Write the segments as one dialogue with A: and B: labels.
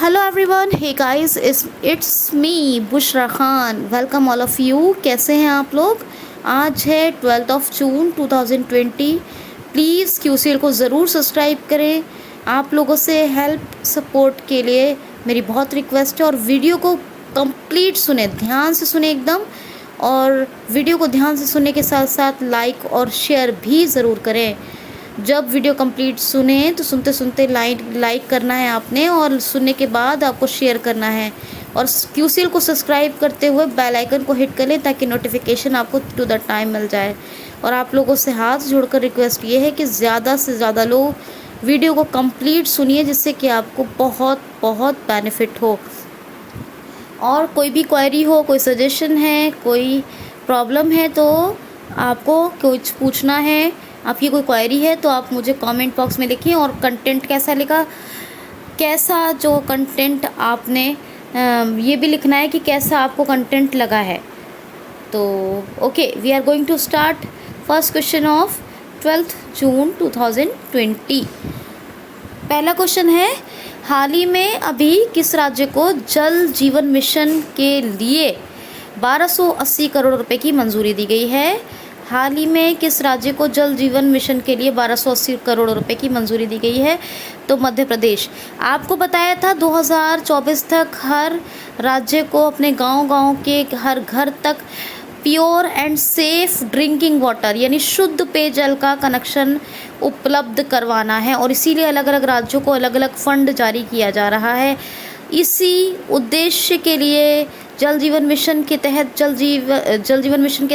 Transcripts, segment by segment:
A: Hello everyone, hey guys, it's me Bushra Khan. Welcome all of you. कैसे हैं आप लोग? आज है 12 जून 2020। प्लीज़ क्यूसीएल को ज़रूर सब्सक्राइब करें। आप लोगों से हेल्प सपोर्ट के लिए मेरी बहुत रिक्वेस्ट है, और वीडियो को कंप्लीट सुने, ध्यान से सुने एकदम। और वीडियो को ध्यान से सुनने के साथ साथ लाइक और शेयर भी ज़रूर करें। जब वीडियो कंप्लीट सुने तो सुनते सुनते लाइक करना है आपने, और सुनने के बाद आपको शेयर करना है। और क्यूसीएल को सब्सक्राइब करते हुए बेल आइकन को हिट कर लें ताकि नोटिफिकेशन आपको टू द टाइम मिल जाए। और आप लोगों से हाथ जोड़कर रिक्वेस्ट ये है कि ज़्यादा से ज़्यादा लोग वीडियो को कंप्लीट सुनिए, जिससे कि आपको बहुत बहुत बेनिफिट हो। और कोई भी क्वेरी हो, कोई सजेशन है, कोई प्रॉब्लम है, तो आपको कुछ पूछना है, आपकी कोई क्वेरी है, तो आप मुझे कमेंट बॉक्स में लिखिए। और कंटेंट कैसा लिखा, कैसा जो कंटेंट आपने ये भी लिखना है कि कैसा आपको कंटेंट लगा है। तो okay, we are going to start first question of 12 June 2020। पहला क्वेश्चन है, हाल ही में अभी किस राज्य को जल जीवन मिशन के लिए 1280 करोड़ रुपए की मंजूरी दी गई है? हाल ही में किस राज्य को जल जीवन मिशन के लिए 1280 करोड़ रुपए की मंजूरी दी गई है? तो मध्य प्रदेश। आपको बताया था 2024 तक हर राज्य को अपने गांव-गांव के हर घर तक pure and safe drinking water यानी शुद्ध पेयजल का कनेक्शन उपलब्ध करवाना है, और इसीलिए अलग अलग राज्यों को अलग अलग फंड जारी किया जा रहा है। इसी उद्देश्य के लिए जल जीवन मिशन के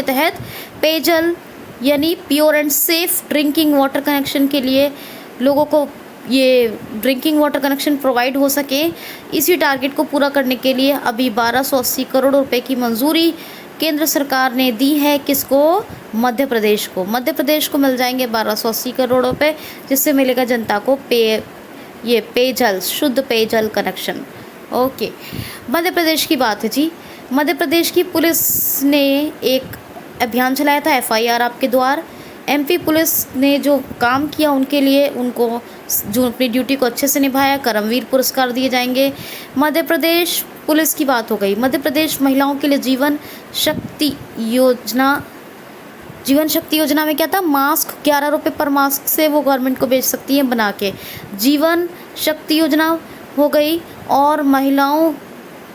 A: तहत पेयजल यानी pure and safe drinking water connection के लिए लोगों को ये ड्रिंकिंग वाटर कनेक्शन प्रोवाइड हो सके, इसी टारगेट को पूरा करने के लिए अभी 1280 करोड़ रुपए की मंजूरी केंद्र सरकार ने दी है। किसको? मध्य प्रदेश को। मध्य प्रदेश को मिल जाएंगे 1280 करोड़ रुपए, जिससे मिलेगा जनता को पेयजल, शुद्ध पेयजल कनेक्शन। ओके, मध्य प्रदेश की बात है जी। मध्य प्रदेश की पुलिस ने एक अभियान चलाया था, एफआईआर आपके द्वार। एमपी पुलिस ने जो काम किया उनके लिए, उनको जो अपनी ड्यूटी को अच्छे से निभाया, कर्मवीर पुरस्कार दिए जाएंगे। मध्य प्रदेश पुलिस की बात हो गई। मध्य प्रदेश महिलाओं के लिए जीवन शक्ति योजना में क्या था? मास्क 11 रुपये पर मास्क से वो गवर्नमेंट को बेच सकती हैं बना के। जीवन शक्ति योजना हो गई। और महिलाओं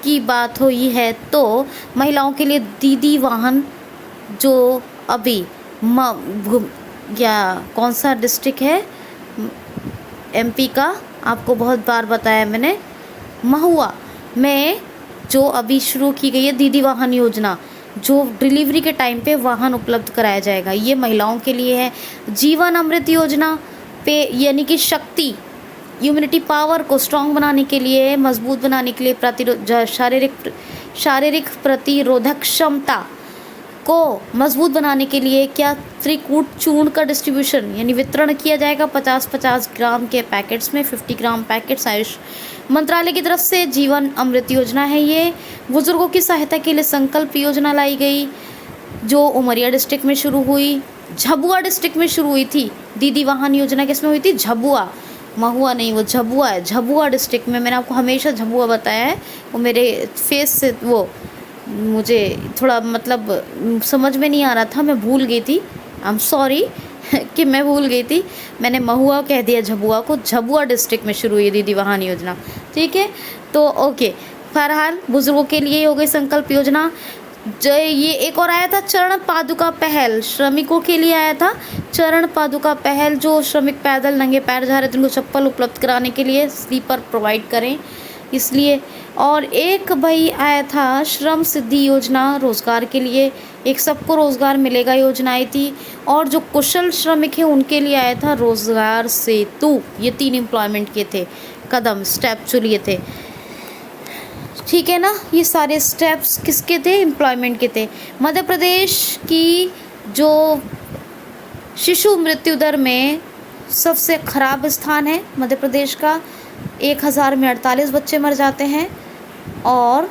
A: की बात हुई है तो महिलाओं के लिए दीदी वाहन, जो अभी कौन सा डिस्ट्रिक्ट है एमपी का, आपको बहुत बार बताया मैंने, महुआ में जो अभी शुरू की गई है दीदी वाहन योजना, जो डिलीवरी के टाइम पे वाहन उपलब्ध कराया जाएगा, ये महिलाओं के लिए है। जीवन अमृत योजना पे यानी कि शक्ति इम्यूनिटी पावर को स्ट्रॉन्ग बनाने के लिए, मजबूत बनाने के लिए, शारीरिक प्रतिरोधक क्षमता को मजबूत बनाने के लिए क्या त्रिकूट चूर्ण का डिस्ट्रीब्यूशन यानी वितरण किया जाएगा 50-50 ग्राम के पैकेट्स में, 50 ग्राम पैकेट्स आयुष मंत्रालय की तरफ से। जीवन अमृत योजना है ये। बुजुर्गों की सहायता के लिए संकल्प योजना लाई गई, जो उमरिया डिस्ट्रिक्ट में शुरू हुई, झाबुआ डिस्ट्रिक्ट में शुरू हुई थी। दीदी वाहन योजना किसमें हुई थी? झाबुआ, महुआ नहीं, वो झाबुआ है। झाबुआ डिस्ट्रिक्ट में, मैंने आपको हमेशा झाबुआ बताया है, वो मेरे फेस से वो मुझे थोड़ा मतलब समझ में नहीं आ रहा था, मैं भूल गई थी। आई एम सॉरी कि मैं भूल गई थी, मैंने महुआ कह दिया झाबुआ को। झाबुआ डिस्ट्रिक्ट में शुरू हुई दीदी वाहन योजना, ठीक है। तो ओके, बहरहाल बुजुर्गों के लिए हो गई संकल्प योजना। जो ये एक और आया था चरण पादुका पहल, श्रमिकों के लिए आया था चरण पादुका पहल, जो श्रमिक पैदल नंगे पैर जा रहे थे उनको चप्पल उपलब्ध कराने के लिए, स्लीपर प्रोवाइड करें इसलिए। और एक भाई आया था श्रम सिद्धि योजना, रोज़गार के लिए, एक सबको रोज़गार मिलेगा योजना आई थी। और जो कुशल श्रमिक हैं उनके लिए आया था रोज़गार सेतु। ये 3 एम्प्लॉयमेंट के थे कदम, स्टेप जो लिए थे, ठीक है ना। ये सारे स्टेप्स किसके थे? एम्प्लॉयमेंट के थे। मध्य प्रदेश की जो शिशु मृत्यु दर में सबसे ख़राब स्थान है मध्य प्रदेश का, 1000 में 48 बच्चे मर जाते हैं। और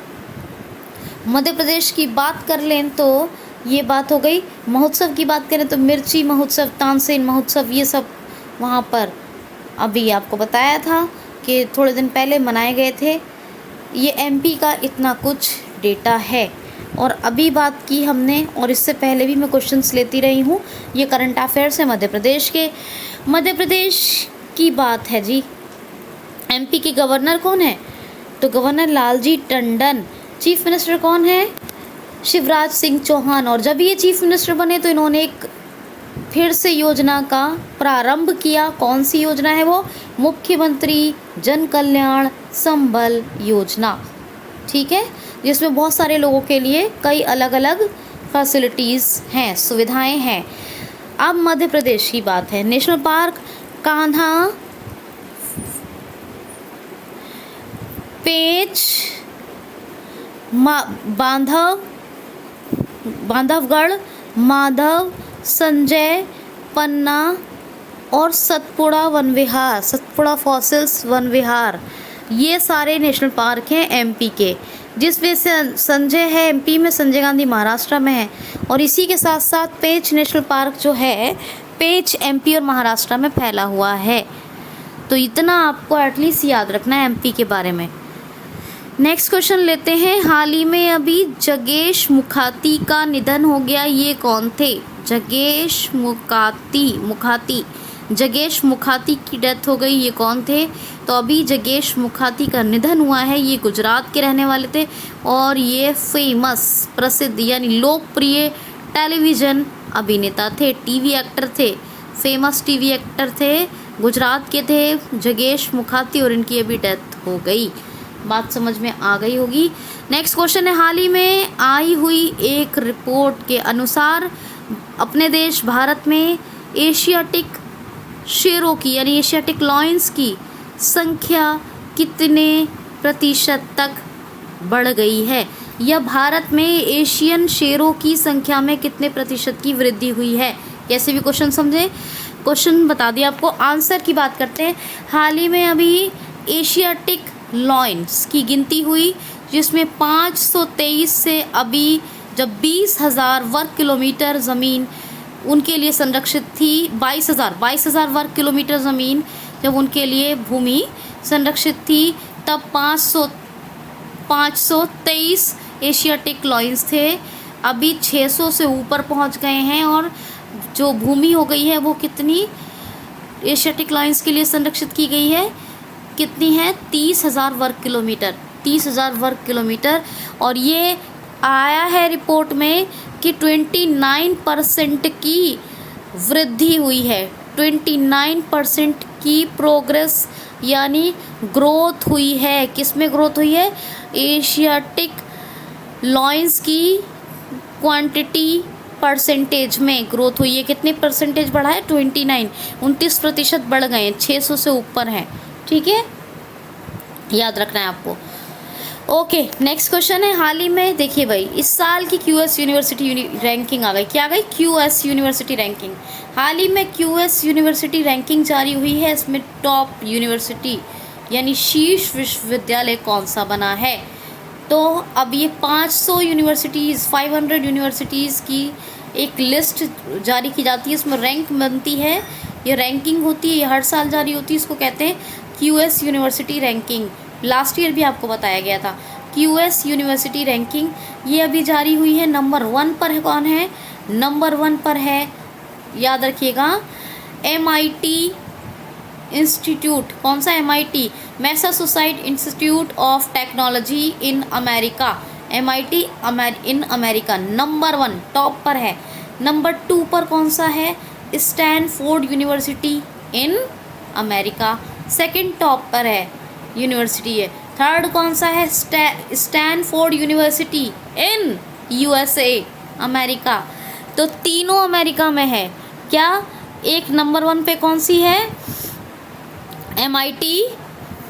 A: मध्य प्रदेश की बात कर लें तो ये बात हो गई। महोत्सव की बात करें तो मिर्ची महोत्सव, तानसेन महोत्सव, ये सब वहाँ पर अभी आपको बताया था कि थोड़े दिन पहले मनाए गए थे। ये एमपी का इतना कुछ डेटा है। और अभी बात की हमने, और इससे पहले भी मैं क्वेश्चंस लेती रही हूँ, ये करंट अफेयर्स है मध्य प्रदेश के। मध्य प्रदेश की बात है जी। एमपी के गवर्नर कौन है? तो governor Lalji Tandon. Chief minister कौन है? शिवराज सिंह चौहान। और जब ये चीफ मिनिस्टर बने तो इन्होंने एक फिर से योजना का प्रारंभ किया। कौन सी योजना है वो? मुख्यमंत्री जन कल्याण संबल योजना, ठीक है, जिसमें बहुत सारे लोगों के लिए कई अलग अलग फैसिलिटीज़ हैं, सुविधाएं हैं। अब मध्य प्रदेश की बात है। नेशनल पार्क कान्हा, पेंच, बांधवगढ़, माधव, संजय, पन्ना और सतपुड़ा वन विहार, सतपुड़ा फॉसिल्स वन विहार, ये सारे नेशनल पार्क हैं एमपी के, जिसमें से संजय है एमपी में, संजय गांधी महाराष्ट्र में है। और इसी के साथ साथ पेंच नेशनल पार्क जो है, पेंच एमपी और महाराष्ट्र में फैला हुआ है। तो इतना आपको एटलीस्ट याद रखना है एमपी के बारे में। नेक्स्ट क्वेश्चन लेते हैं। हाल ही में अभी जगेश मुखाती का निधन हो गया, ये कौन थे? जगेश मुखाती की डेथ हो गई, ये कौन थे? तो अभी जगेश मुखाती का निधन हुआ है। ये गुजरात के रहने वाले थे और ये फेमस, प्रसिद्ध यानी लोकप्रिय टेलीविज़न अभिनेता थे, टीवी एक्टर थे, फेमस टीवी एक्टर थे, गुजरात के थे जगेश मुखाती, और इनकी अभी डेथ हो गई। बात समझ में आ गई होगी। नेक्स्ट क्वेश्चन है। हाल ही में आई हुई एक रिपोर्ट के अनुसार अपने देश भारत में एशियाटिक शेरों की यानी एशियाटिक लॉयंस की संख्या कितने प्रतिशत तक बढ़ गई है? या भारत में एशियन शेरों की संख्या में कितने प्रतिशत की वृद्धि हुई है? कैसे भी क्वेश्चन समझे, क्वेश्चन बता दिया आपको। आंसर की बात करते हैं। हाल ही में अभी एशियाटिक लॉयंस की गिनती हुई, जिसमें 523 से अभी जब 20,000 वर्ग किलोमीटर ज़मीन उनके लिए संरक्षित थी, 22,000 वर्ग किलोमीटर ज़मीन जब उनके लिए भूमि संरक्षित थी, तब 523 एशियाटिक लॉयंस थे। अभी 600 से ऊपर पहुंच गए हैं, और जो भूमि हो गई है वो कितनी एशियाटिक लॉयंस के लिए संरक्षित की गई है, कितनी है? 30,000 वर्ग किलोमीटर, 30,000 वर्ग किलोमीटर। और ये आया है रिपोर्ट में कि 29% की वृद्धि हुई है, 29% की प्रोग्रेस यानी ग्रोथ हुई है। किस में ग्रोथ हुई है? एशियाटिक लॉयंस की क्वांटिटी परसेंटेज में ग्रोथ हुई है। कितने परसेंटेज बढ़ा है? 29% बढ़ गए हैं, 600 से ऊपर हैं, ठीक है, याद रखना है आपको। ओके, नेक्स्ट क्वेश्चन है। हाल ही में देखिए भाई, इस साल की क्यूएस यूनिवर्सिटी रैंकिंग आ गई। क्या आ गई? QS university ranking. हाल ही में क्यूएस यूनिवर्सिटी रैंकिंग जारी हुई है। इसमें टॉप यूनिवर्सिटी यानी शीर्ष विश्वविद्यालय कौन सा बना है? तो अब ये 500 यूनिवर्सिटीज़ की एक लिस्ट जारी की जाती है, इसमें रैंक बनती है, ये रैंकिंग होती है, ये हर साल जारी होती है, इसको कहते हैं QS university ranking. Last year भी आपको बताया गया था क्यूएस यूनिवर्सिटी रैंकिंग। ये अभी जारी हुई है। नंबर 1 पर है, कौन है? नंबर 1 पर है, याद रखिएगा, MIT इंस्टीट्यूट। कौन सा? MIT, Massachusetts institute of technology in America, MIT in America number 1 top पर है। नंबर 2 पर कौन सा है? Stanford university in America, second top पर है यूनिवर्सिटी है। थर्ड कौन सा है? स्टैनफोर्ड यूनिवर्सिटी इन USA, अमेरिका। तो तीनों अमेरिका में है। क्या? एक नंबर 1 पे कौन सी है? MIT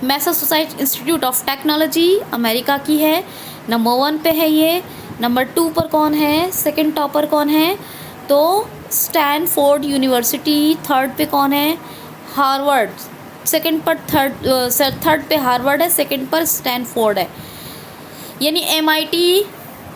A: Massachusetts institute of technology America की है, नंबर 1 पे है ये। नंबर 2 पर कौन है? सेकंड टॉपर कौन है? तो स्टैनफोर्ड यूनिवर्सिटी। थर्ड पे कौन है? हार्वर्ड। सेकंड पर थर्ड पे हार्वर्ड है, सेकंड पर स्टैनफोर्ड है। यानी MIT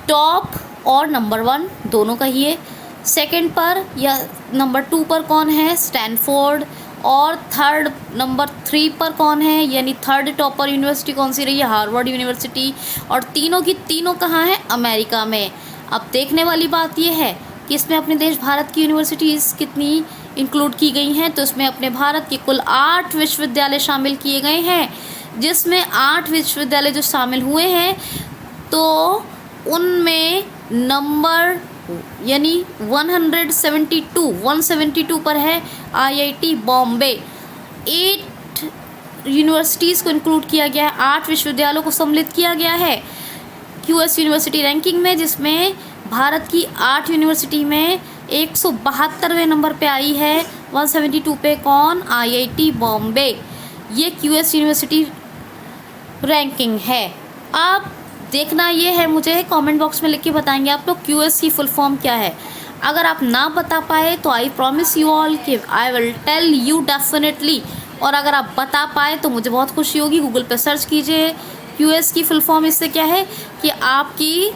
A: टॉप और नंबर 1 दोनों का ही है। सेकंड पर या नंबर 2 पर कौन है? स्टैनफोर्ड। और थर्ड नंबर 3 पर कौन है, यानी थर्ड टॉपर यूनिवर्सिटी कौन सी रही है, हार्वर्ड यूनिवर्सिटी। और तीनों की तीनों कहाँ हैं, अमेरिका में। अब देखने वाली बात यह है कि इसमें अपने देश भारत की यूनिवर्सिटीज़ कितनी इंक्लूड की गई हैं, तो इसमें अपने भारत के कुल 8 विश्वविद्यालय शामिल किए गए हैं, जिसमें 8 विश्वविद्यालय जो शामिल हुए हैं तो उनमें नंबर यानी 172 पर है IIT बॉम्बे। 8 यूनिवर्सिटीज़ को इंक्लूड किया गया है, 8 विश्वविद्यालयों को सम्मिलित किया गया है QS यूनिवर्सिटी रैंकिंग में, जिसमें भारत की 8 यूनिवर्सिटी में 172वें नंबर पे आई है, 172 पे कौन, IIT बॉम्बे। ये QS यूनिवर्सिटी रैंकिंग है। अब देखना ये है, मुझे कमेंट बॉक्स में लिख के बताएंगे आप लोग QS की फुल फॉर्म क्या है। अगर आप ना बता पाए तो आई प्रॉमिस यू ऑल कि I will tell you definitely, और अगर आप बता पाए तो मुझे बहुत खुशी होगी। गूगल पे सर्च कीजिए QS की फुल फॉर्म। इससे क्या है कि आपकी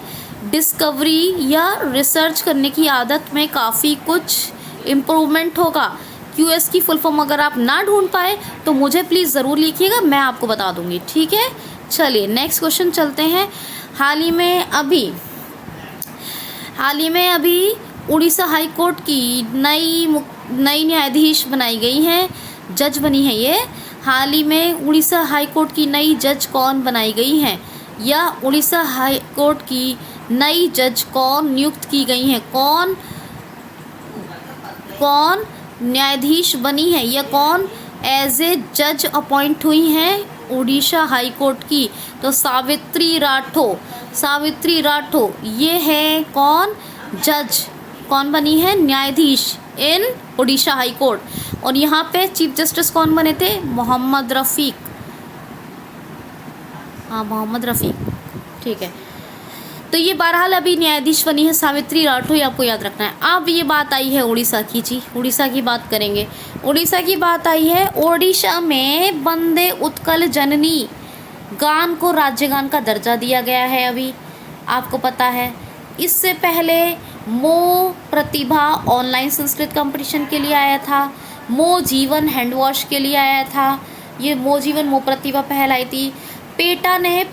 A: डिस्कवरी या रिसर्च करने की आदत में काफ़ी कुछ इम्प्रूवमेंट होगा। QS की फुल फॉर्म अगर आप ना ढूंढ पाए तो मुझे प्लीज़ ज़रूर लिखिएगा, मैं आपको बता दूंगी, ठीक है। चलिए नेक्स्ट क्वेश्चन चलते हैं। हाल ही में अभी उड़ीसा हाई कोर्ट की नई न्यायाधीश बनाई गई हैं, जज बनी है ये। हाल ही में उड़ीसा हाई कोर्ट की नई जज कौन बनाई गई हैं, या उड़ीसा हाई कोर्ट की नई जज कौन नियुक्त की गई हैं, कौन न्यायाधीश बनी है, या कौन एज ए जज अपॉइंट हुई हैं उड़ीसा हाई कोर्ट की, तो सावित्री राठो ये है कौन, जज कौन बनी है, न्यायाधीश इन उड़ीसा हाई कोर्ट। और यहाँ पे चीफ जस्टिस कौन बने थे, मोहम्मद रफ़ीक, हाँ मोहम्मद रफ़ीक, ठीक है। तो ये बहरहाल अभी न्यायाधीश बनी है सावित्री राठो, ये आपको याद रखना है। अब ये बात आई है उड़ीसा की, जी उड़ीसा की बात करेंगे। उड़ीसा की बात आई है, ओडिशा में वंदे उत्कल जननी गान को राज्यगान का दर्जा दिया गया है, अभी आपको पता है। इससे पहले मो प्रतिभा ऑनलाइन संस्कृत कंपटीशन के लिए आया था, मो जीवन हैंड वॉश के लिए आया था, ये मो जीवन मो प्रतिभा पहल आई थी। पेटा ने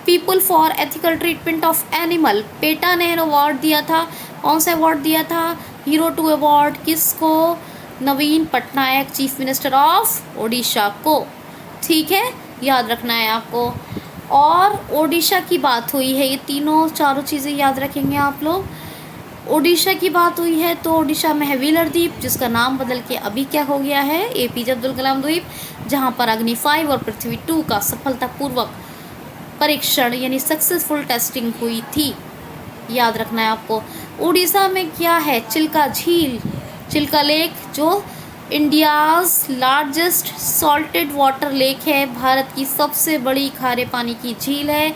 A: people for ethical treatment of animal, PETA ने अवार्ड दिया था, कौन सा अवार्ड दिया था, हीरो 2 अवार्ड, किसको, Naveen Patnaik chief minister of Odisha को, ठीक है, याद रखना है आपको। और ओडिशा की बात हुई है, ये चारों चीज़ें याद रखेंगे आप लोग। ओडिशा की बात हुई है तो ओडिशा में है व्हीलर द्वीप, जिसका नाम बदल के अभी क्या हो गया है, APJ अब्दुल कलाम द्वीप, जहाँ पर अग्नि 5 और पृथ्वी 2 का सफलतापूर्वक परीक्षण यानी सक्सेसफुल टेस्टिंग हुई थी, याद रखना है आपको। उड़ीसा में क्या है, चिल्का झील, चिल्का लेक, जो India's largest salted water lake है, भारत की सबसे बड़ी खारे पानी की झील है।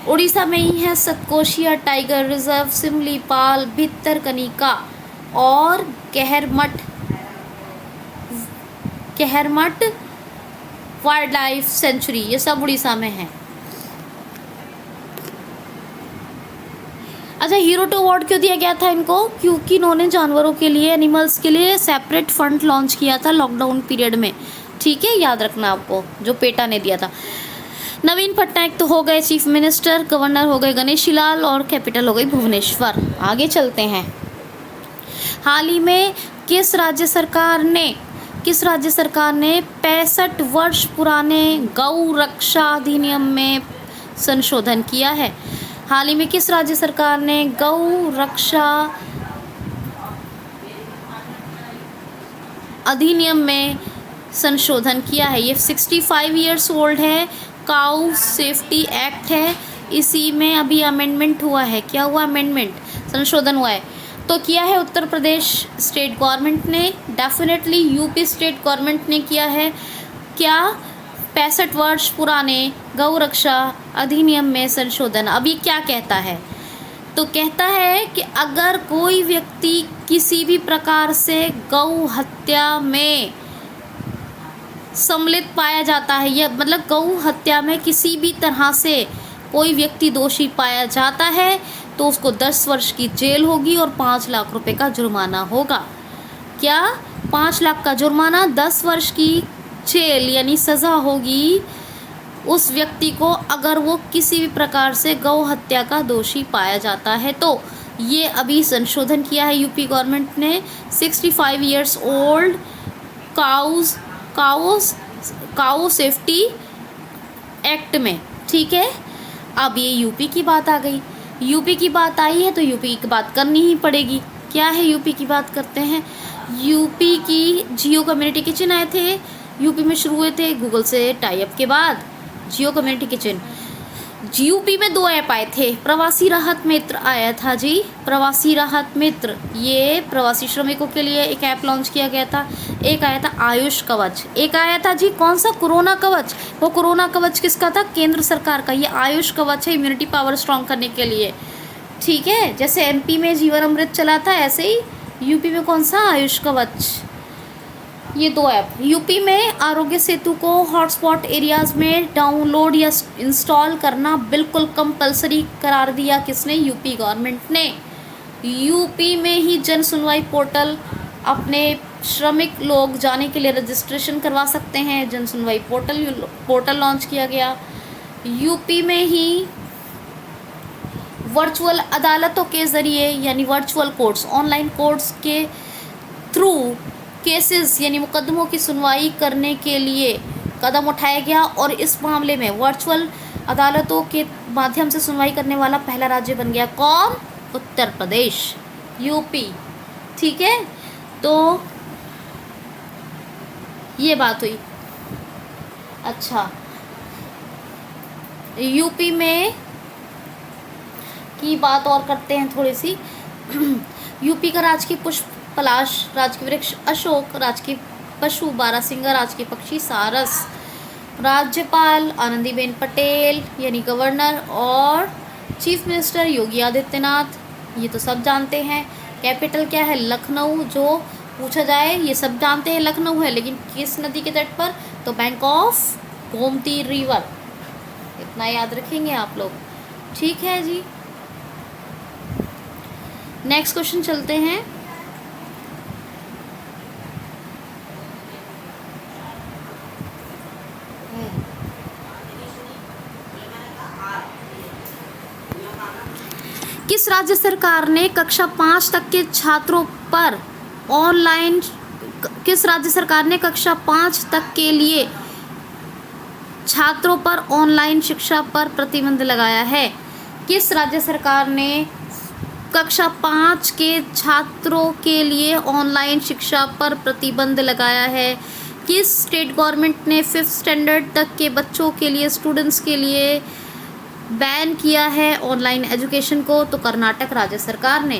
A: उड़ीसा में ही है सतकोशिया टाइगर रिजर्व, सिमलीपाल, भितरकनिका और कहरमठ वाइल्ड लाइफ सेंचुरी, ये सब उड़ीसा में है। अच्छा, हीरो 2 अवार्ड क्यों दिया गया था इनको, क्योंकि इन्होंने जानवरों के लिए, एनिमल्स के लिए सेपरेट फंड लॉन्च किया था लॉकडाउन पीरियड में, ठीक है, याद रखना आपको, जो पेटा ने दिया था। नवीन पटनायक तो हो गए चीफ मिनिस्टर, गवर्नर हो गए गणेशी लाल और कैपिटल हो गई भुवनेश्वर। आगे चलते हैं। हाल ही में किस राज्य सरकार ने 65 वर्ष पुराने गौ रक्षा अधिनियम में संशोधन किया है। हाल ही में किस राज्य सरकार ने गौ रक्षा अधिनियम में संशोधन किया है। ये 65 ईयर्स ओल्ड है, काउ सेफ्टी एक्ट है, इसी में अभी अमेंडमेंट हुआ है। क्या हुआ, अमेंडमेंट, संशोधन हुआ है। तो किया है उत्तर प्रदेश स्टेट गवर्नमेंट ने, डेफिनेटली यूपी स्टेट गवर्नमेंट ने किया है। क्या, 65 वर्ष पुराने गौ रक्षा अधिनियम में संशोधन। अब ये क्या कहता है, तो कहता है कि अगर कोई व्यक्ति किसी भी प्रकार से गौ हत्या में सम्मिलित पाया जाता है, या मतलब गौ हत्या में किसी भी तरह से कोई व्यक्ति दोषी पाया जाता है, तो उसको 10 वर्ष की जेल होगी और 5 लाख रुपए का जुर्माना होगा। क्या, 5 लाख का जुर्माना, 10 वर्ष की जेल यानी सज़ा होगी उस व्यक्ति को अगर वो किसी भी प्रकार से गौ हत्या का दोषी पाया जाता है तो। ये अभी संशोधन किया है यूपी गवर्नमेंट ने 65 years old cow safety act में, ठीक है। अब ये यूपी की बात आ गई, यूपी की बात आई है तो यूपी की बात करनी ही पड़ेगी। क्या है यूपी की बात करते हैं। यूपी की जियो कम्युनिटी किचन आए थे, यूपी में शुरू हुए थे गूगल से टाई अप के बाद। जियो कम्युनिटी किचन, यूपी में 2 ऐप आए थे। प्रवासी राहत मित्र आया था जी, प्रवासी राहत मित्र, ये प्रवासी श्रमिकों के लिए एक ऐप लॉन्च किया गया था। एक आया था आयुष कवच, एक आया था जी कौन सा, कोरोना कवच। वो कोरोना कवच किसका था, केंद्र सरकार का। ये आयुष कवच है इम्यूनिटी पावर स्ट्रॉन्ग करने के लिए, ठीक है। जैसे एमपी में जीवन अमृत चला था ऐसे ही यूपी में कौन सा, आयुष कवच। ये 2 ऐप यूपी में आरोग्य सेतु को हॉटस्पॉट एरियाज़ में डाउनलोड या इंस्टॉल करना बिल्कुल कंपलसरी करार दिया किसने, यूपी गवर्नमेंट ने। यूपी में ही जन सुनवाई पोर्टल अपने श्रमिक लोग जाने के लिए रजिस्ट्रेशन करवा सकते हैं। जन सुनवाई पोर्टल लॉन्च किया गया। यूपी में ही वर्चुअल अदालतों के ज़रिए यानी वर्चुअल कोर्ट्स, ऑनलाइन कोर्ट्स के थ्रू केसेस यानी मुकदमों की सुनवाई करने के लिए कदम उठाया गया और इस मामले में वर्चुअल अदालतों के माध्यम से सुनवाई करने वाला पहला राज्य बन गया। कौन, उत्तर प्रदेश, यूपी, ठीक है। तो ये बात हुई। अच्छा, यूपी में की बात और करते हैं थोड़ी सी। यूपी का राजकीय पुष्प पलाश, राजकीय वृक्ष अशोक, राजकीय पशु बारहसिंगा, राजकीय पक्षी सारस। राज्यपाल आनंदीबेन पटेल यानी गवर्नर और चीफ मिनिस्टर योगी आदित्यनाथ, ये तो सब जानते हैं। कैपिटल क्या है, लखनऊ। जो पूछा जाए ये सब जानते हैं लखनऊ है, लेकिन किस नदी के तट पर, तो बैंक ऑफ गोमती रिवर, इतना याद रखेंगे आप लोग, ठीक है जी। नेक्स्ट क्वेश्चन चलते हैं। किस राज्य सरकार ने कक्षा 5 तक के छात्रों पर ऑनलाइन, किस राज्य सरकार ने कक्षा 5 तक के लिए छात्रों पर ऑनलाइन शिक्षा पर प्रतिबंध लगाया है। किस राज्य सरकार ने कक्षा 5 के छात्रों के लिए ऑनलाइन शिक्षा पर प्रतिबंध लगाया है। किस स्टेट गवर्नमेंट ने 5th स्टैंडर्ड तक के बच्चों के लिए, स्टूडेंट्स के लिए बैन किया है ऑनलाइन एजुकेशन को, तो कर्नाटक राज्य सरकार ने।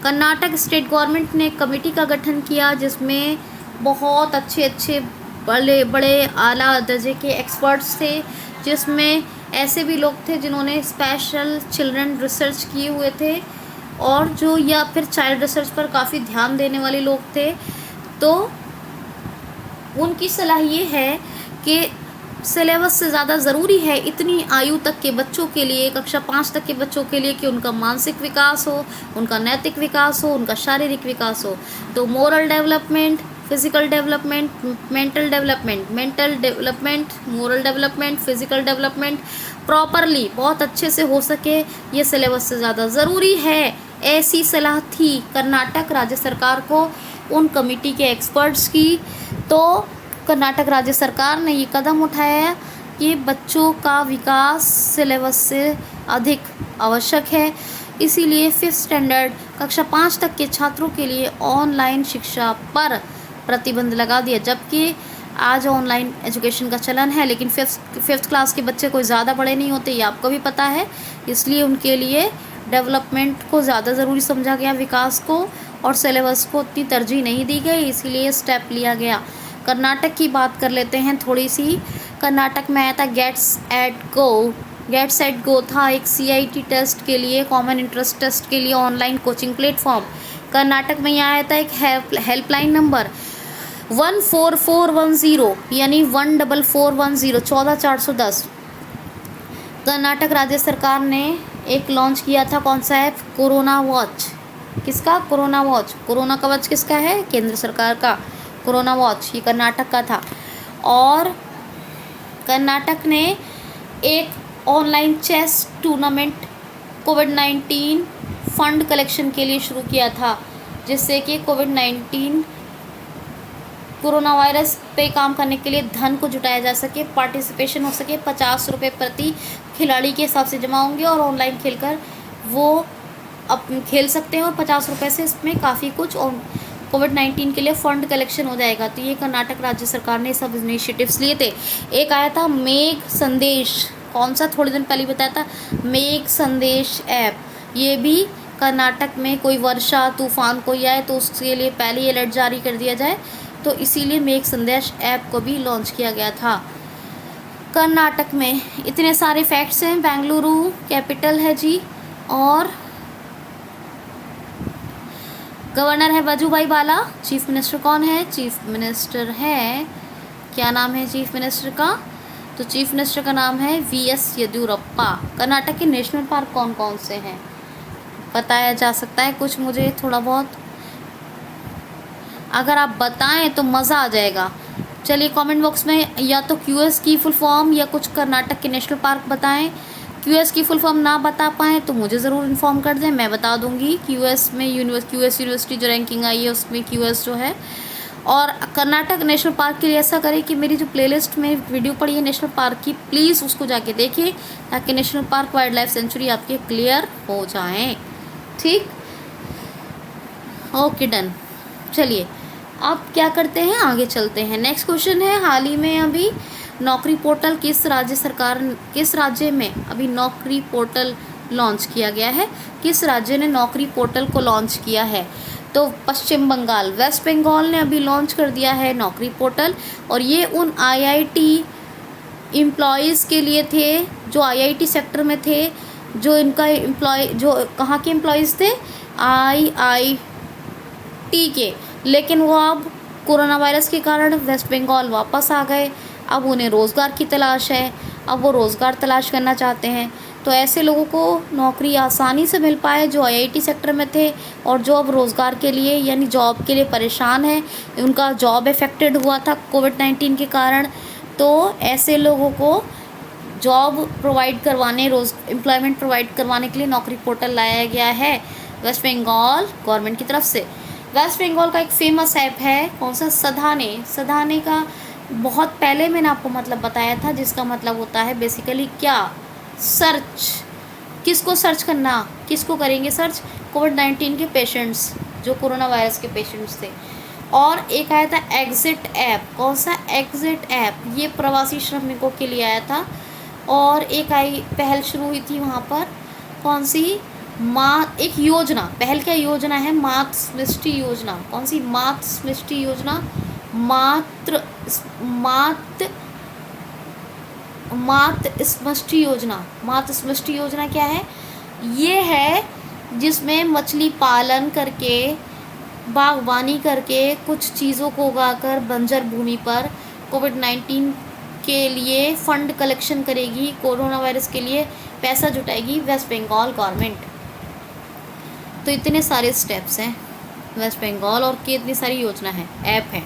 A: कर्नाटक स्टेट गवर्नमेंट ने कमेटी का गठन किया जिसमें बहुत अच्छे बड़े बड़े आला दर्जे के एक्सपर्ट्स थे, जिसमें ऐसे भी लोग थे जिन्होंने स्पेशल चिल्ड्रन रिसर्च किए हुए थे और जो या फिर चाइल्ड रिसर्च पर काफ़ी ध्यान देने वाले लोग थे। तो उनकी सलाह ये है कि सिलेबस से ज़्यादा ज़रूरी है इतनी आयु तक के बच्चों के लिए, कक्षा 5 तक के बच्चों के लिए, कि उनका मानसिक विकास हो, उनका नैतिक विकास हो, उनका शारीरिक विकास हो। तो moral development, physical development, mental development, moral development, physical development properly बहुत अच्छे से हो सके, ये सिलेबस से ज़्यादा ज़रूरी है। ऐसी सलाह थी कर्नाटक राज्य सरकार को उन कमेटी के एक्सपर्ट्स की। तो कर्नाटक राज्य सरकार ने ये कदम उठाया कि बच्चों का विकास सिलेबस से अधिक आवश्यक है, इसीलिए 5th स्टैंडर्ड कक्षा 5 तक के छात्रों के लिए ऑनलाइन शिक्षा पर प्रतिबंध लगा दिया। जबकि आज ऑनलाइन एजुकेशन का चलन है, लेकिन 5th क्लास के बच्चे कोई ज़्यादा बड़े नहीं होते, ये आपको भी पता है। इसलिए उनके लिए डेवलपमेंट को ज़्यादा ज़रूरी समझा गया, विकास को, और सिलेबस को उतनी तरजीह नहीं दी गई, इसीलिए स्टेप लिया गया। कर्नाटक की बात कर लेते हैं थोड़ी सी। कर्नाटक में आया था गेट्स एट गो था एक CIT टेस्ट के लिए, कॉमन इंटरेस्ट टेस्ट के लिए ऑनलाइन कोचिंग प्लेटफॉर्म। कर्नाटक में आया था एक हेल्पलाइन नंबर 14410 यानी 14410 14410। कर्नाटक राज्य सरकार ने एक लॉन्च किया था, कौन सा ऐप, कोरोना वॉच। किसका, कोरोना वॉच। कोरोना कवच किसका है, केंद्र सरकार का। कोरोना वॉच, ये कर्नाटक का था। और कर्नाटक ने एक ऑनलाइन चेस टूर्नामेंट कोविड-19 फंड कलेक्शन के लिए शुरू किया था, जिससे कि कोविड-19 कोरोना वायरस पे काम करने के लिए धन को जुटाया जा सके, पार्टिसिपेशन हो सके। 50 रुपये प्रति खिलाड़ी के हिसाब से जमा होंगे और ऑनलाइन खेलकर वो अब खेल सकते हैं, और 50 रुपये से इसमें काफ़ी कुछ कोविड-19 के लिए फ़ंड कलेक्शन हो जाएगा। तो ये कर्नाटक राज्य सरकार ने सब इनिशिएटिव्स लिए थे। एक आया था मेघ संदेश, कौन सा, थोड़े दिन पहले बताया था, मेघ संदेश ऐप। ये भी कर्नाटक में कोई वर्षा तूफान कोई आए तो उसके लिए पहले ही अलर्ट जारी कर दिया जाए, तो इसीलिए मेघ संदेश ऐप को भी लॉन्च किया गया था। कर्नाटक में इतने सारे फैक्ट्स हैं। बेंगलुरु कैपिटल है जी, और गवर्नर है वजुभाई वाला। चीफ मिनिस्टर कौन है? चीफ मिनिस्टर है, क्या नाम है चीफ मिनिस्टर का? तो चीफ मिनिस्टर का नाम है वीएस येदियुरप्पा। कर्नाटक के नेशनल पार्क कौन कौन से हैं बताया जा सकता है कुछ, मुझे थोड़ा बहुत, अगर आप बताएं तो मज़ा आ जाएगा। चलिए कमेंट बॉक्स में या तो क्यूएस की फुल फॉर्म या कुछ कर्नाटक के नेशनल पार्क बताएं। क्यूएस की फुल फॉर्म ना बता पाएँ तो मुझे ज़रूर इन्फॉर्म कर दें, मैं बता दूंगी। क्यूएस में क्यूएस यूनिवर्सिटी जो रैंकिंग आई है उसमें क्यूएस जो है। और कर्नाटक नेशनल पार्क के लिए ऐसा करें कि मेरी जो प्लेलिस्ट में वीडियो पड़ी है नेशनल पार्क की, प्लीज़ उसको जाके देखिए, ताकि national park wild life sanctuary आपके क्लियर हो जाएँ। ठीक, ओके डन। चलिए अब क्या करते हैं, आगे चलते हैं। नेक्स्ट क्वेश्चन है, हाल ही में अभी नौकरी पोर्टल किस राज्य में अभी नौकरी पोर्टल लॉन्च किया गया है? किस राज्य ने नौकरी पोर्टल को लॉन्च किया है? तो पश्चिम बंगाल, वेस्ट बंगाल ने अभी लॉन्च कर दिया है नौकरी पोर्टल। और ये उन आईआईटी एम्प्लॉयज़ के लिए थे जो आईआईटी सेक्टर में थे, जो इनका जो कहाँ के एम्प्लॉयज़ थे, आईआईटी के, लेकिन वो अब कोरोना वायरस के कारण वेस्ट बंगाल वापस आ गए। अब उन्हें रोज़गार की तलाश है, अब वो रोज़गार तलाश करना चाहते हैं। तो ऐसे लोगों को नौकरी आसानी से मिल पाए जो आईआईटी सेक्टर में थे और जो अब रोज़गार के लिए यानी जॉब के लिए परेशान है, उनका जॉब अफेक्टेड हुआ था कोविड-19 के कारण। तो ऐसे लोगों को जॉब प्रोवाइड करवाने, एम्प्लॉयमेंट प्रोवाइड करवाने के लिए नौकरी पोर्टल लाया गया है वेस्ट बंगाल गवर्नमेंट की तरफ से। वेस्ट बंगाल का एक फेमस ऐप है, कौन सा? सधाने का बहुत पहले मैंने आपको मतलब बताया था, जिसका मतलब होता है बेसिकली क्या, सर्च। किसको सर्च करना, किसको करेंगे सर्च? कोविड-19 के पेशेंट्स, जो कोरोना वायरस के पेशेंट्स थे। और एक आया था एग्जिट ऐप, कौन सा? एग्जिट ऐप, ये प्रवासी श्रमिकों के लिए आया था। और एक पहल शुरू हुई थी वहाँ पर, कौन सी? एक योजना, पहल क्या योजना है? मातृ समष्टि योजना। कौन सी? मातृ समष्टि योजना। मातृ समष्टि योजना। मातृ समष्टि योजना क्या है? ये है जिसमें मछली पालन करके, बागवानी करके, कुछ चीज़ों को उगाकर बंजर भूमि पर कोविड-19 के लिए फ़ंड कलेक्शन करेगी, कोरोना वायरस के लिए पैसा जुटाएगी वेस्ट बंगाल गवर्नमेंट। तो इतने सारे स्टेप्स हैं वेस्ट बंगाल, और की इतनी सारी योजना है, ऐप है।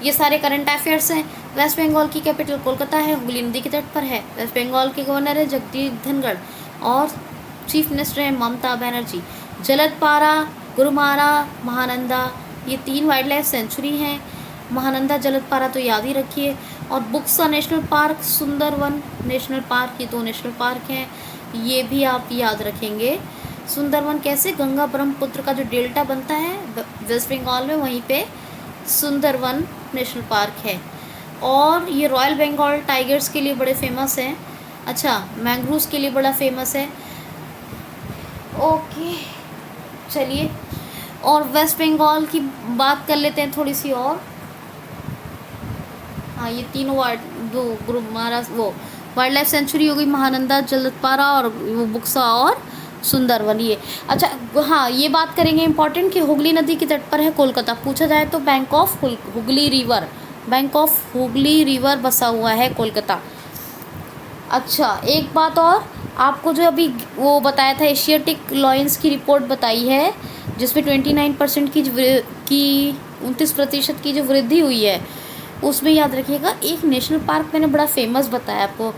A: ये सारे करंट अफेयर्स हैं। वेस्ट बंगाल की कैपिटल कोलकाता है, हुगली नदी के तट पर है। वेस्ट बंगाल के गवर्नर है जगदीप धनखड़ और चीफ मिनिस्टर है ममता बनर्जी। जलदपारा, गुरुमारा, महानंदा, ये 3 वाइल्ड लाइफ सेंचुरी हैं। महानंदा, जलदपारा तो याद ही रखिए। और Buxa national park, Sundarban national park, ये 2 नेशनल पार्क हैं, ये भी आप याद रखेंगे। सुंदरवन कैसे? गंगा ब्रह्मपुत्र का जो डेल्टा बनता है वेस्ट बंगाल में, वहीं पे सुंदरवन नेशनल पार्क है। और ये रॉयल बंगाल टाइगर्स के लिए बड़े फेमस हैं। अच्छा, मैंग्रोव्स के लिए बड़ा फेमस है। ओके, चलिए और वेस्ट बंगाल की बात कर लेते हैं थोड़ी सी और। हाँ, ये तीनों वाइल्ड लाइफ सेंचुरी हो गई, महानंदा, जलदपारा और वो बुक्सा और सुंदरवन। ये अच्छा, हाँ, ये बात करेंगे इंपॉर्टेंट कि हुगली नदी के तट पर है कोलकाता। पूछा जाए तो बैंक ऑफ हुगली रिवर बसा हुआ है कोलकाता। अच्छा, एक बात और, आपको जो अभी वो बताया था एशियाटिक लॉयंस की रिपोर्ट बताई है, जिसमें 29% की 29% की जो वृद्धि हुई है उसमें याद रखिएगा एक नेशनल पार्क मैंने बड़ा फेमस बताया आपको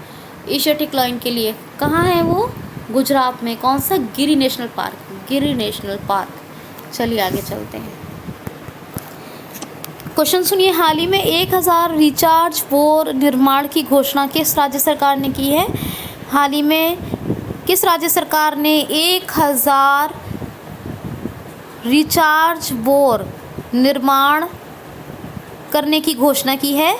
A: एशियाटिक लायन के लिए। कहाँ है वो? गुजरात में। कौन सा? गिरी नेशनल पार्क। गिरी नेशनल पार्क। चलिए आगे चलते हैं। क्वेश्चन सुनिए, हाल ही में 1000 रिचार्ज बोर निर्माण की घोषणा किस राज्य सरकार ने की है? हाल ही में किस राज्य सरकार ने 1000 रिचार्ज बोर निर्माण करने की घोषणा की है?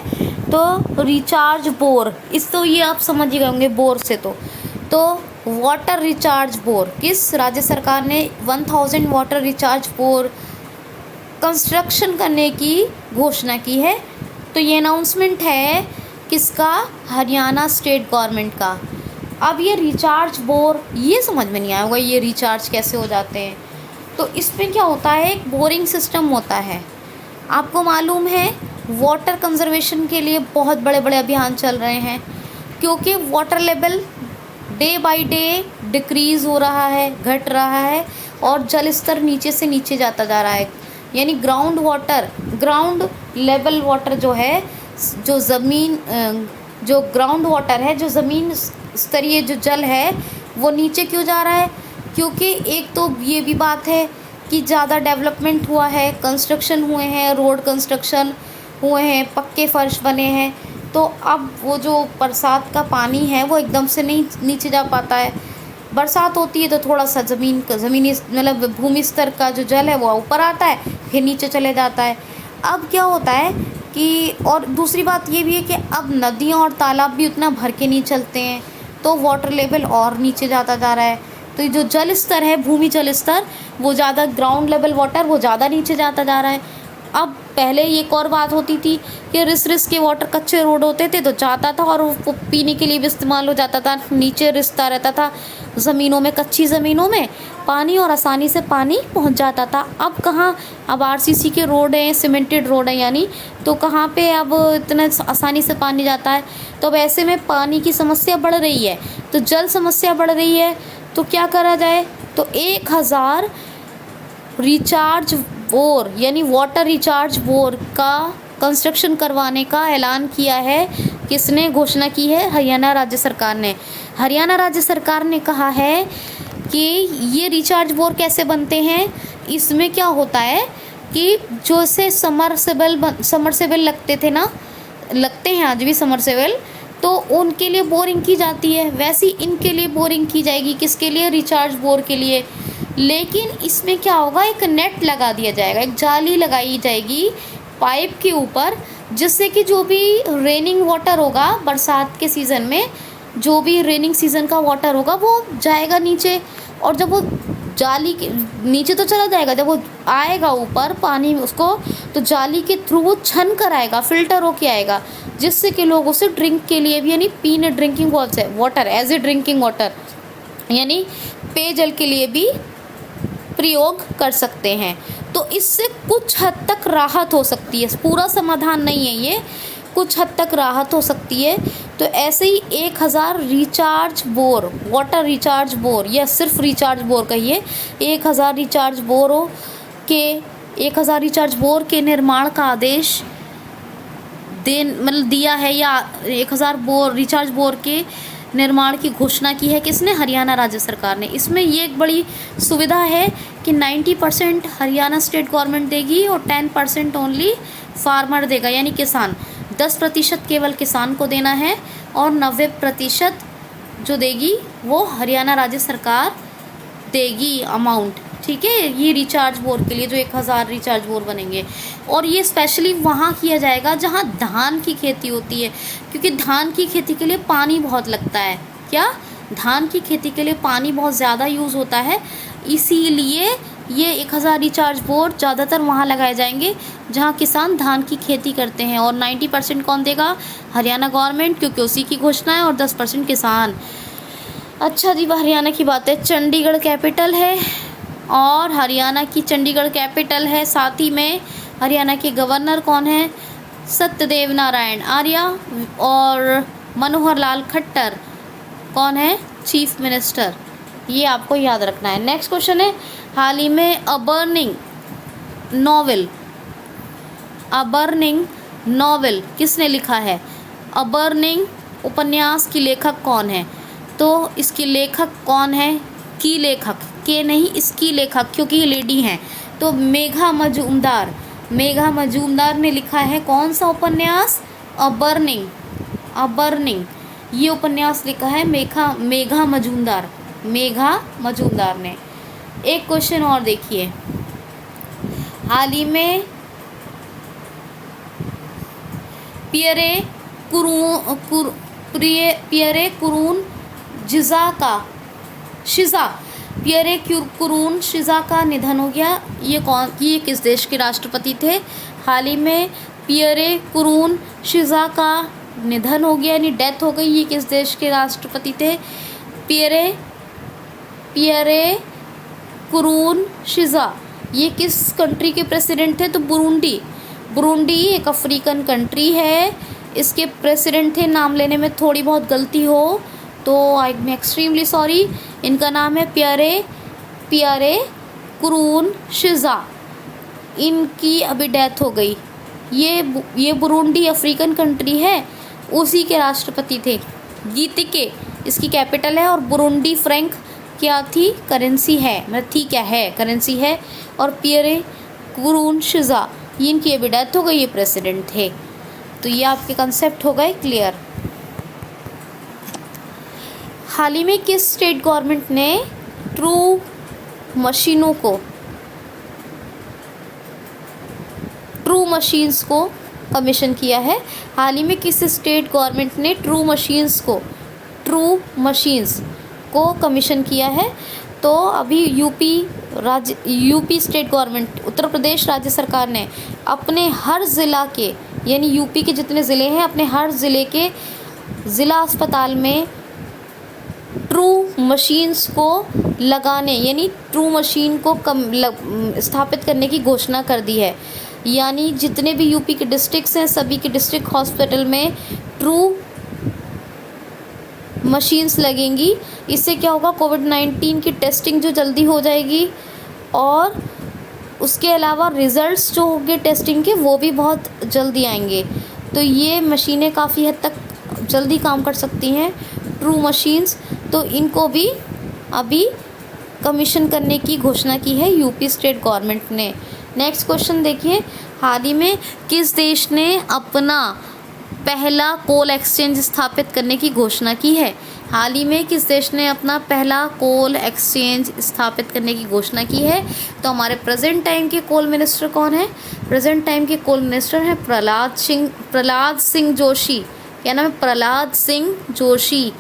A: तो रिचार्ज बोर, इस तो ये आप समझ ही गए होंगे बोर से। तो वाटर रिचार्ज बोर किस राज्य सरकार ने 1000 वाटर रिचार्ज बोर कंस्ट्रक्शन करने की घोषणा की है? तो ये अनाउंसमेंट है किसका? हरियाणा स्टेट गवर्नमेंट का। अब ये रिचार्ज बोर, ये समझ में नहीं आया होगा ये रिचार्ज कैसे हो जाते हैं। तो इसमें क्या होता है, एक बोरिंग सिस्टम होता है। आपको मालूम है वाटर कंजर्वेशन के लिए बहुत बड़े बड़े अभियान चल रहे हैं, क्योंकि water level day by day decrease हो रहा है, घट रहा है, और जल स्तर नीचे से नीचे जाता जा रहा है। यानी ग्राउंड लेवल वाटर जो है, जो ज़मीन जो ग्राउंड वाटर है, जो ज़मीन स्तरीय जो जल है, वो नीचे क्यों जा रहा है? क्योंकि एक तो ये भी बात है कि ज़्यादा डेवलपमेंट हुआ है, कंस्ट्रक्शन हुए हैं, रोड कंस्ट्रक्शन हुए हैं, पक्के फर्श बने हैं, तो अब वो जो बरसात का पानी है वो एकदम से नहीं नीचे जा पाता है। बरसात होती है तो थोड़ा सा ज़मीनी मतलब भूमि स्तर का जो जल है वो ऊपर आता है, फिर नीचे चले जाता है। अब क्या होता है कि, और दूसरी बात ये भी है कि अब नदियाँ और तालाब भी उतना भर के नहीं चलते हैं, तो वाटर लेवल और नीचे जाता जा रहा है। तो जो जल स्तर है, भूमि जल स्तर, वो ज़्यादा, ग्राउंड लेवल वाटर वो ज़्यादा नीचे जाता जा रहा है। अब पहले एक और बात होती थी कि रिस के वाटर, कच्चे रोड होते थे तो जाता था और वो पीने के लिए भी इस्तेमाल हो जाता था, नीचे रिसता रहता था ज़मीनों में, कच्ची ज़मीनों में पानी, और आसानी से पानी पहुंच जाता था। अब कहाँ, अब आरसीसी के रोड हैं, सीमेंटेड रोड है यानी, तो कहाँ पे अब इतना आसानी से पानी जाता है। तो अब ऐसे में पानी की समस्या बढ़ रही है, तो जल समस्या बढ़ रही है, तो क्या करा जाए? तो 1000 रिचार्ज बोर यानी वाटर रिचार्ज बोर का कंस्ट्रक्शन करवाने का ऐलान किया है। किसने घोषणा की है? हरियाणा राज्य सरकार ने। हरियाणा राज्य सरकार ने कहा है कि ये रिचार्ज बोर कैसे बनते हैं। इसमें क्या होता है कि जो से समरसेबल लगते थे ना, लगते हैं आज भी समरसेबल, तो उनके लिए बोरिंग की जाती है, वैसी इनके लिए बोरिंग की जाएगी। किसके लिए? रिचार्ज बोर के लिए। लेकिन इसमें क्या होगा, एक नेट लगा दिया जाएगा, एक जाली लगाई जाएगी पाइप के ऊपर, जिससे कि जो भी रेनिंग वाटर होगा बरसात के सीज़न में, जो भी रेनिंग सीज़न का वाटर होगा वो जाएगा नीचे, और जब वो जाली के नीचे तो चला जाएगा, जब वो आएगा ऊपर पानी उसको, तो जाली के थ्रू वो छन कर आएगा, फिल्टर होके आएगा, जिससे कि लोग उसे ड्रिंक के लिए भी, यानी पीने, drinking water as a drinking water यानी पेयजल के लिए भी प्रयोग कर सकते हैं। तो इससे कुछ हद तक राहत हो सकती है, पूरा समाधान नहीं है ये, कुछ हद तक राहत हो सकती है। तो ऐसे ही 1000 recharge bore, water recharge bore, या सिर्फ रिचार्ज बोर कहिए, 1000 रिचार्ज बोरों के 1000 रिचार्ज बोर के निर्माण का आदेश दिया है, या 1000 रिचार्ज बोर के निर्माण की घोषणा की है। किसने? हरियाणा राज्य सरकार ने। इसमें ये एक बड़ी सुविधा है कि 90% हरियाणा स्टेट गवर्नमेंट देगी और 10% ओनली फार्मर देगा, यानी किसान। 10% केवल किसान को देना है और 90% जो देगी वो हरियाणा राज्य सरकार देगी अमाउंट। ठीक है, ये रिचार्ज बोर के लिए जो 1000 रिचार्ज बोर बनेंगे, और ये स्पेशली वहाँ किया जाएगा जहाँ धान की खेती होती है, क्योंकि धान की खेती के लिए पानी बहुत लगता है। क्या? धान की खेती के लिए पानी बहुत ज़्यादा यूज़ होता है, इसीलिए ये 1000 रिचार्ज बोर ज़्यादातर वहाँ लगाए जाएंगे जहाँ किसान धान की खेती करते हैं, और 90% कौन देगा? हरियाणा गवर्नमेंट, क्योंकि उसी की घोषणा है, और 10% किसान। अच्छा जी, हरियाणा की बात है, चंडीगढ़ कैपिटल है और हरियाणा की चंडीगढ़ कैपिटल है। साथ ही में हरियाणा के गवर्नर कौन है? सत्यदेव नारायण आर्य, और मनोहर लाल खट्टर कौन है? Chief minister. ये आपको याद रखना है। नेक्स्ट क्वेश्चन है, हाल ही में अ बर्निंग नोवेल अ बर्निंग नॉवेल किसने लिखा है? अ बर्निंग उपन्यास की लेखक कौन है? तो इसकी लेखक कौन है? की लेखक, के नहीं, इसकी लेखक, क्योंकि ये लेडी हैं। तो मेघा मजूमदार, मेघा मजूमदार ने लिखा है कौन सा उपन्यास? अ बर्निंग, अ बर्निंग, ये उपन्यास लिखा है मेघा मजूमदार, मेघा मजूमदार ने। एक क्वेश्चन और देखिए, हाल ही में पियरे कुरून शिजा का निधन हो गया। ये किस देश के राष्ट्रपति थे? हाल ही में पियरे कुरून शिजा का निधन हो गया, यानी डेथ हो गई। ये किस देश के राष्ट्रपति थे? पियरे कुरून शिजा। ये किस कंट्री के प्रेसिडेंट थे? तो बुरुंडी एक अफ्रीकन कंट्री है। इसके प्रेसिडेंट थे, नाम लेने में थोड़ी बहुत गलती हो तो आई एम एक्सट्रीमली सॉरी। इनका नाम है पियरे कुरून शिजा। इनकी अभी डेथ हो गई। ये बुरुंडी अफ्रीकन कंट्री है, उसी के राष्ट्रपति थे। गीतिके इसकी कैपिटल है, और बुरुंडी फ्रैंक क्या थी? करेंसी है, मतलब थी क्या है, करेंसी है। और पियरे कुरून शिजा, इनकी अभी डेथ हो गई, ये प्रेसिडेंट थे। तो ये आपके कंसेप्ट हो गए क्लियर। हाल ही में किस स्टेट गवर्नमेंट ने ट्रू मशीन्स को कमीशन किया है? हाल ही में किस स्टेट गवर्नमेंट ने ट्रू मशीन्स को कमीशन किया है? तो अभी UP state government, Uttar Pradesh राज्य सरकार ने अपने हर ज़िला के, यानी यूपी के जितने ज़िले हैं, अपने हर ज़िले के ज़िला अस्पताल में ट्रू मशीन्स को लगाने, यानी ट्रू मशीन को स्थापित करने की घोषणा कर दी है। यानी जितने भी यूपी के डिस्ट्रिक्ट्स हैं, सभी के डिस्ट्रिक्ट हॉस्पिटल में ट्रू मशीन्स लगेंगी। इससे क्या होगा? कोविड-19 की टेस्टिंग जो जल्दी हो जाएगी, और उसके अलावा रिज़ल्ट्स जो होंगे टेस्टिंग के वो भी बहुत जल्दी आएंगे। तो ये मशीनें काफ़ी हद तक जल्दी काम कर सकती हैं, ट्रू मशीन्स। तो इनको भी अभी कमीशन करने की घोषणा की है यूपी स्टेट गवर्नमेंट ने। नेक्स्ट क्वेश्चन देखिए, हाल ही में किस देश ने अपना पहला कोल एक्सचेंज स्थापित करने की घोषणा की है? हाल ही में किस देश ने अपना पहला कोल एक्सचेंज स्थापित करने की घोषणा की है? तो हमारे प्रेजेंट टाइम के कोल मिनिस्टर कौन है? प्रेजेंट टाइम के कोल मिनिस्टर हैं प्रहलाद सिंह जोशी। क्या नाम है? प्रहलाद सिंह जोशी,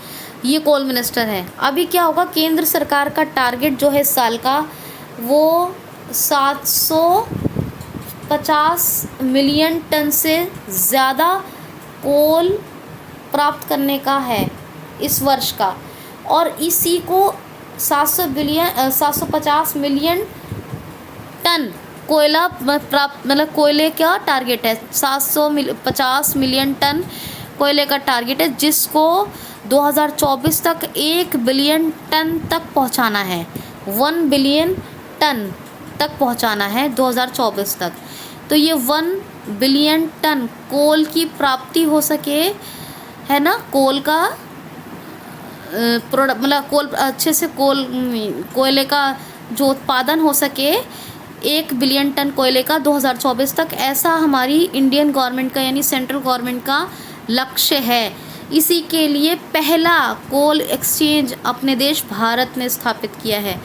A: ये कोल मिनिस्टर हैं। अभी क्या होगा? केंद्र सरकार का टारगेट जो है इस साल का, वो 750 मिलियन टन से ज़्यादा कोल प्राप्त करने का है इस वर्ष का, और इसी को 750 मिलियन टन कोयला प्राप्त, मतलब कोयले का टारगेट है। 750 मिलियन टन कोयले का टारगेट है, जिसको 2024 तक 1 बिलियन टन तक पहुंचाना है। 1 बिलियन टन तक पहुंचाना है 2024 तक। तो ये 1 बिलियन टन कोल की प्राप्ति हो सके, है ना, कोल का प्रोडक्ट, मतलब कोल अच्छे से कोयले का जो उत्पादन हो सके 1 बिलियन टन कोयले का 2024 तक, ऐसा हमारी इंडियन गवर्नमेंट का, यानी सेंट्रल गवर्नमेंट का लक्ष्य है। इसी के लिए पहला कोल एक्सचेंज अपने देश भारत ने स्थापित किया है।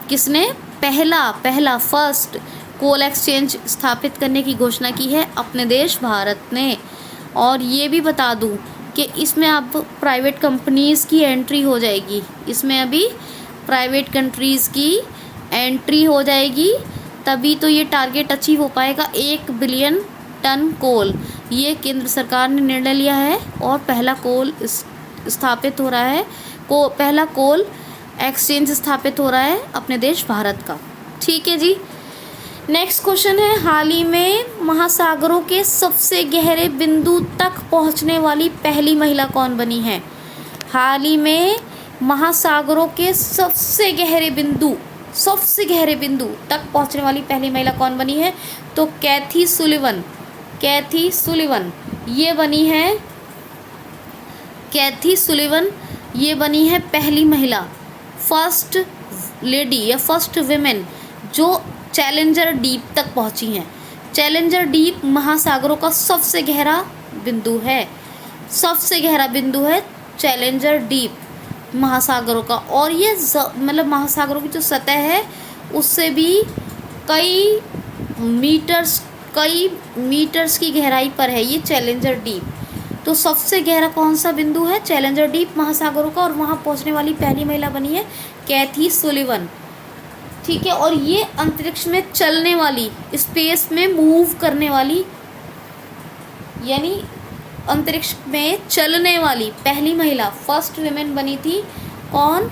A: किसने? पहला फर्स्ट कोल एक्सचेंज स्थापित करने की घोषणा की है अपने देश भारत ने। और ये भी बता दूं कि इसमें अब प्राइवेट कंपनीज़ की एंट्री हो जाएगी। इसमें अभी प्राइवेट कंट्रीज़ की एंट्री हो जाएगी, तभी तो ये टारगेट अचीव हो पाएगा 1 बिलियन टन कोल। ये केंद्र सरकार ने निर्णय लिया है, और पहला कोल स्थापित हो रहा है, पहला कोल एक्सचेंज स्थापित हो रहा है अपने देश भारत का। ठीक है जी। नेक्स्ट क्वेश्चन है, हाल ही में महासागरों के सबसे गहरे बिंदु तक पहुंचने वाली पहली महिला कौन बनी है? हाल ही में महासागरों के सबसे गहरे बिंदु तक पहुंचने वाली पहली महिला कौन बनी है? तो कैथी सुलिवन कैथी सुलिवन ये बनी है, कैथी सुलिवन ये बनी है पहली महिला, फर्स्ट लेडी या फर्स्ट विमेन जो चैलेंजर डीप तक पहुंची हैं। चैलेंजर डीप महासागरों का सबसे गहरा बिंदु है, सबसे गहरा बिंदु है चैलेंजर डीप महासागरों का। और ये मतलब महासागरों की जो सतह है उससे भी कई मीटर्स की गहराई पर है ये चैलेंजर डीप। तो सबसे गहरा कौन सा बिंदु है? चैलेंजर डीप महासागरों का, और वहाँ पहुँचने वाली पहली महिला बनी है कैथी सुलिवन। ठीक है, और ये अंतरिक्ष में चलने वाली, स्पेस में मूव करने वाली, यानी अंतरिक्ष में चलने वाली पहली महिला, फर्स्ट विमेन बनी थी। कौन?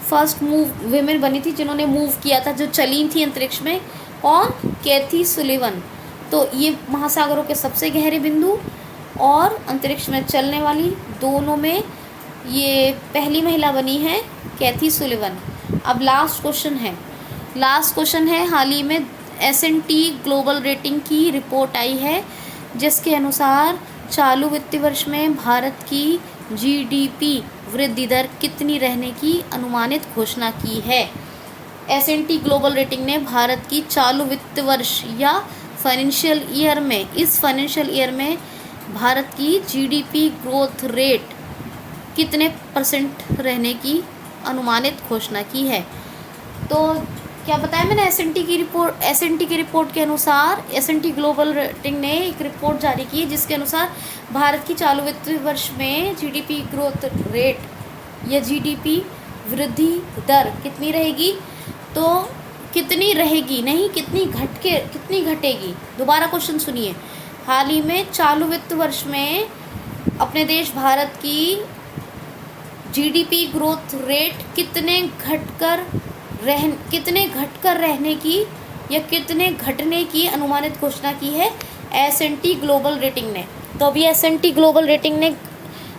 A: फर्स्ट विमेन बनी थी जिन्होंने मूव किया था, जो चली थी अंतरिक्ष में। कौन? कैथी सुलिवन। तो ये महासागरों के सबसे गहरे बिंदु और अंतरिक्ष में चलने वाली, दोनों में ये पहली महिला बनी है कैथी सुलिवन। अब लास्ट क्वेश्चन है, हाल ही में S&P ग्लोबल रेटिंग की रिपोर्ट आई है जिसके अनुसार चालू वित्तीय वर्ष में भारत की GDP वृद्धि दर कितनी रहने की अनुमानित घोषणा की है। S&P ग्लोबल रेटिंग ने भारत की चालू वित्त वर्ष या फाइनेंशियल ईयर में, इस फाइनेंशियल ईयर में भारत की GDP ग्रोथ रेट कितने % रहने की अनुमानित घोषणा की है। तो क्या बताया मैंने? S&P की रिपोर्ट के अनुसार S&P ग्लोबल रेटिंग ने एक रिपोर्ट जारी की है जिसके अनुसार भारत की चालू वित्तीय वर्ष में GDP ग्रोथ रेट या GDP वृद्धि दर कितनी रहेगी। तो कितनी रहेगी नहीं, कितनी घटेगी। दोबारा क्वेश्चन सुनिए। हाल ही में चालू वित्त वर्ष में अपने देश भारत की GDP ग्रोथ रेट कितने घटकर रहने की या कितने घटने की अनुमानित घोषणा की है S&P ग्लोबल रेटिंग ने। तो अभी S&P ग्लोबल रेटिंग ने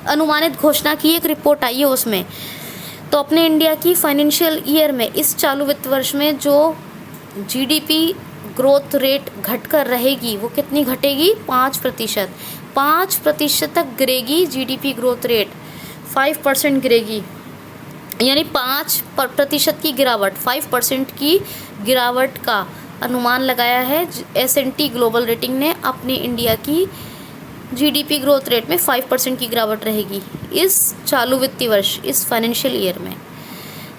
A: अनुमानित घोषणा की, एक रिपोर्ट आई है उसमें। तो अपने इंडिया की फाइनेंशियल ईयर में, इस चालू वित्त वर्ष में जो GDP ग्रोथ रेट घटकर रहेगी वो कितनी घटेगी? 5%। 5% तक गिरेगी GDP ग्रोथ रेट, 5% गिरेगी, यानी 5% की गिरावट, 5% की गिरावट का अनुमान लगाया है S&P ग्लोबल रेटिंग ने। अपने इंडिया की GDP ग्रोथ रेट में 5% की गिरावट रहेगी इस चालू वित्तीय वर्ष, इस फाइनेंशियल ईयर में।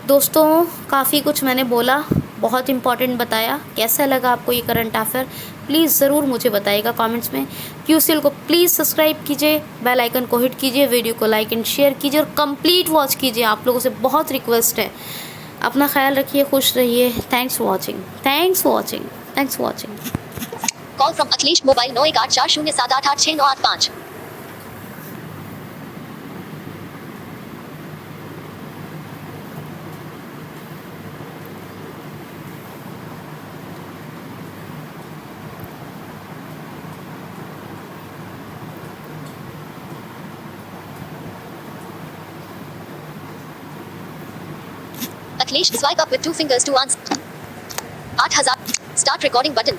A: दोस्तों काफ़ी कुछ मैंने बोला, बहुत इंपॉर्टेंट बताया। कैसा लगा आपको ये करंट अफेयर? प्लीज़ ज़रूर मुझे बताइएगा कमेंट्स में। QCL को प्लीज़ सब्सक्राइब कीजिए, बेल आइकन को हिट कीजिए, वीडियो को लाइक एंड शेयर कीजिए और कंप्लीट वॉच कीजिए। आप लोगों से बहुत रिक्वेस्ट है। अपना ख्याल रखिए, खुश रहिए। Thanks for watching.
B: Call from Akhilesh, mobile 918407886985। Akhilesh, swipe up with 2 fingers to answer. 8000. Start recording button.